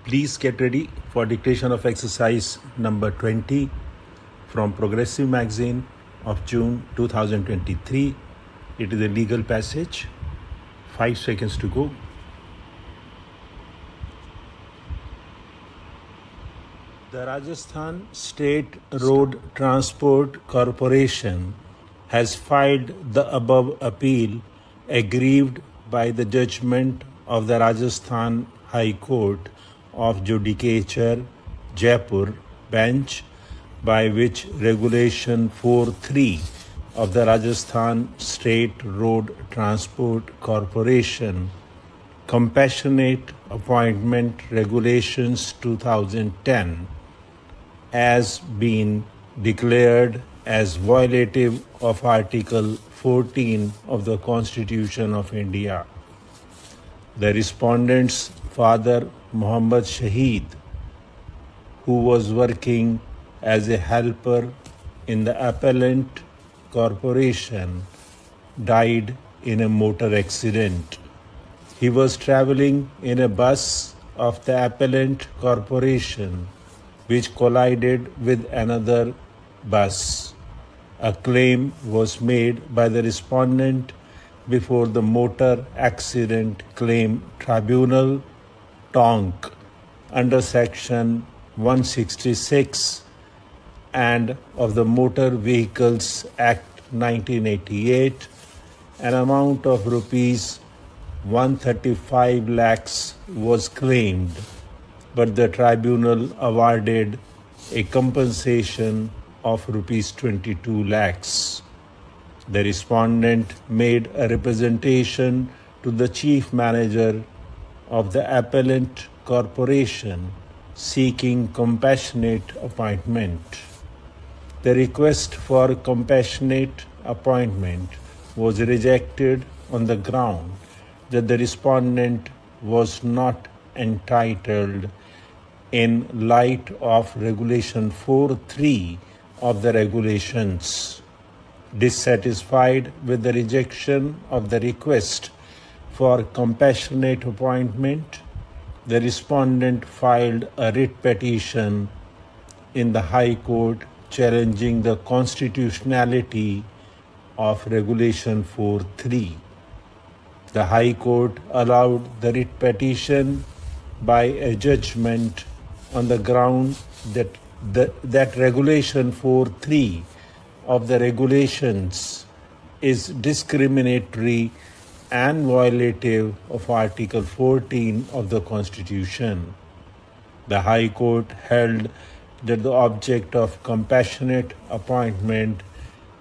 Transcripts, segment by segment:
Please get ready for dictation of exercise number 20 from Progressive Magazine of June 2023. It is a legal passage. 5 seconds to go. The Rajasthan State Road Transport Corporation has filed the above appeal aggrieved by the judgment of the Rajasthan High Court of Judicature, Jaipur bench, by which Regulation 4(3) of the Rajasthan State Road Transport Corporation Compassionate Appointment Regulations 2010 has been declared as violative of Article 14 of the Constitution of India. The respondent's father, Muhammad Shaheed, who was working as a helper in the appellant corporation, died in a motor accident. He was traveling in a bus of the appellant corporation which collided with another bus. A claim was made by the respondent before the Motor Accident Claim Tribunal, TONC, under Section 166 and of the Motor Vehicles Act 1988. An amount of rupees 135 lakhs was claimed, but the tribunal awarded a compensation of rupees 22 lakhs. The respondent made a representation to the chief manager of the appellant corporation seeking compassionate appointment. The request for compassionate appointment was rejected on the ground that the respondent was not entitled in light of Regulation 4(3) of the regulations. Dissatisfied with the rejection of the request for compassionate appointment, the respondent filed a writ petition in the High Court challenging the constitutionality of Regulation 4(3). The High Court allowed the writ petition by a judgment on the ground that Regulation 4(3) of the regulations is discriminatory and violative of Article 14 of the Constitution. The High Court held that the object of compassionate appointment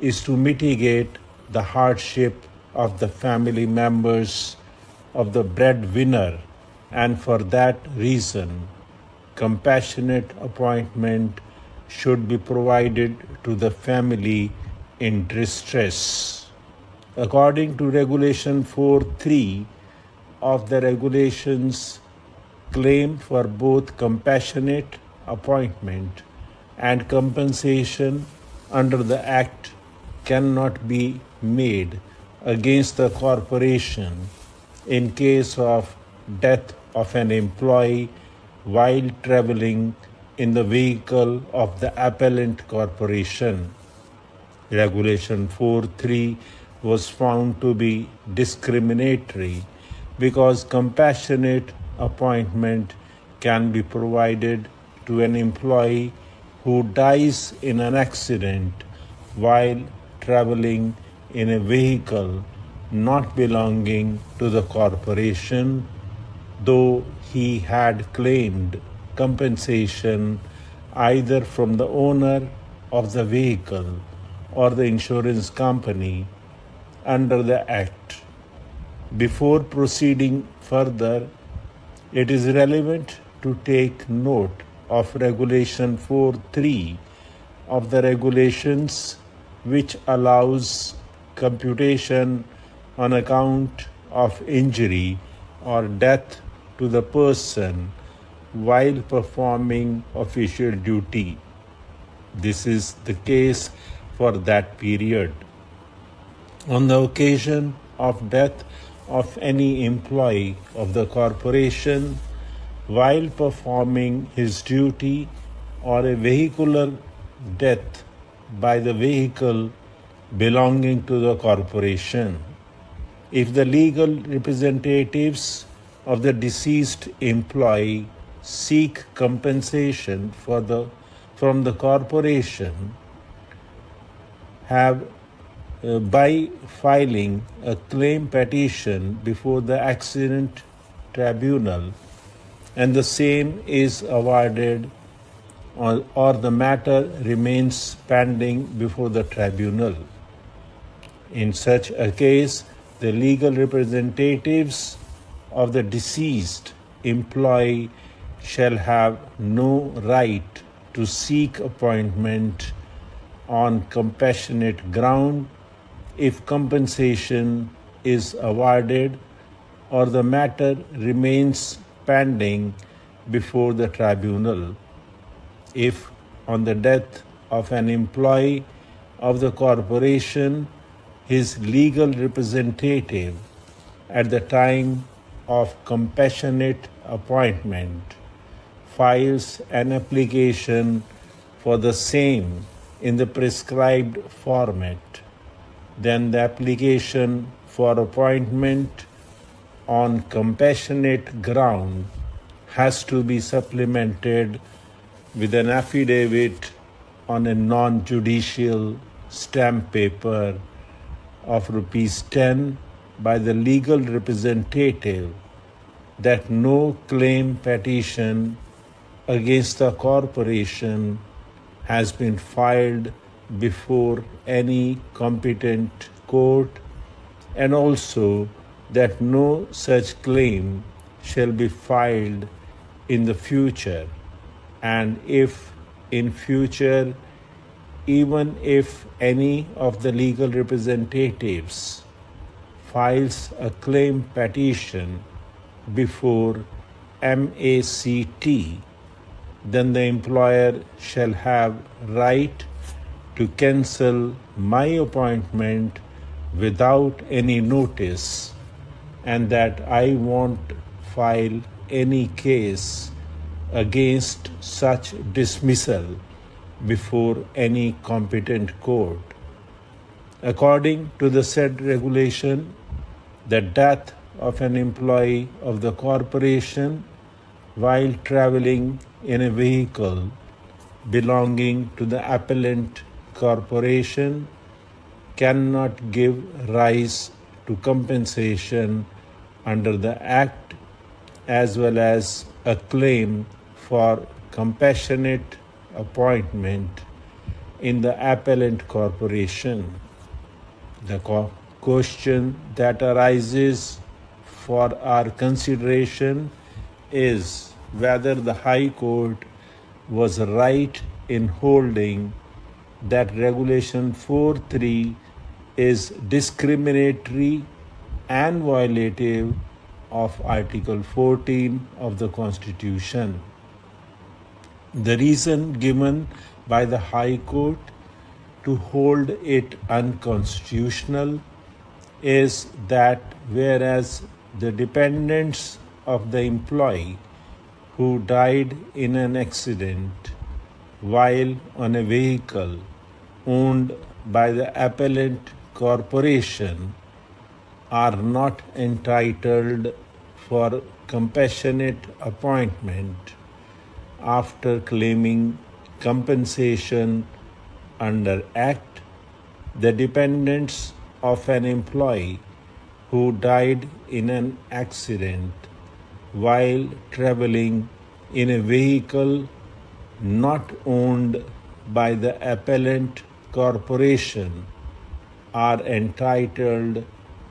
is to mitigate the hardship of the family members of the breadwinner, and for that reason, compassionate appointment should be provided to the family in distress. According to Regulation 4(3) of the regulations, claim for both compassionate appointment and compensation under the Act cannot be made against the corporation in case of death of an employee while traveling in the vehicle of the appellant corporation. Regulation 4(3) was found to be discriminatory because compassionate appointment can be provided to an employee who dies in an accident while traveling in a vehicle not belonging to the corporation, though he had claimed compensation either from the owner of the vehicle or the insurance company under the Act. Before proceeding further, it is relevant to take note of Regulation 4(3) of the regulations, which allows computation on account of injury or death to the person while performing official duty. This is the case for that period. On the occasion of death of any employee of the corporation, while performing his duty, or a vehicular death by the vehicle belonging to the corporation. If the legal representatives of the deceased employee seek compensation from the corporation have by filing a claim petition before the accident tribunal, and the same is awarded, or the matter remains pending before the tribunal. In such a case, the legal representatives of the deceased employee shall have no right to seek appointment on compassionate ground if compensation is awarded or the matter remains pending before the tribunal. If, on the death of an employee of the corporation, his legal representative at the time of compassionate appointment files an application for the same in the prescribed format, then the application for appointment on compassionate ground has to be supplemented with an affidavit on a non-judicial stamp paper of ₹10 by the legal representative that no claim petition against the corporation has been filed before any competent court, and also that no such claim shall be filed in the future, and if in future, even if any of the legal representatives files a claim petition before MACT, then the employer shall have right to cancel my appointment without any notice, and that I won't file any case against such dismissal before any competent court. According to the said regulation, the death of an employee of the corporation while traveling in a vehicle belonging to the appellant corporation cannot give rise to compensation under the Act, as well as a claim for compassionate appointment in the appellant corporation. The question that arises for our consideration is whether the High Court was right in holding that Regulation 4.3 is discriminatory and violative of Article 14 of the Constitution. The reason given by the High Court to hold it unconstitutional is that whereas the dependents of the employee who died in an accident while on a vehicle owned by the appellant corporation are not entitled for compassionate appointment after claiming compensation under Act, the dependents of an employee who died in an accident while traveling in a vehicle not owned by the appellant corporation are entitled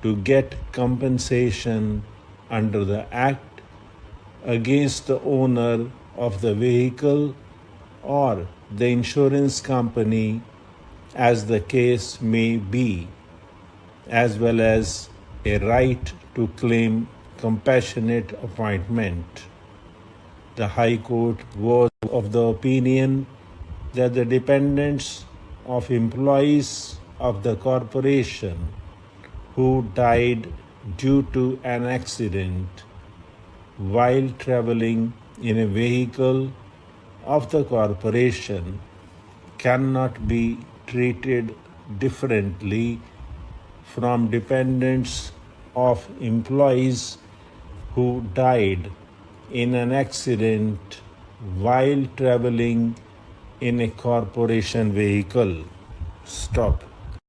to get compensation under the Act against the owner of the vehicle or the insurance company, as the case may be, as well as a right to claim compassionate appointment. The High Court was of the opinion that the dependents of employees of the corporation who died due to an accident while traveling in a vehicle of the corporation cannot be treated differently from dependents of employees who died in an accident while traveling in a corporation vehicle. Stop.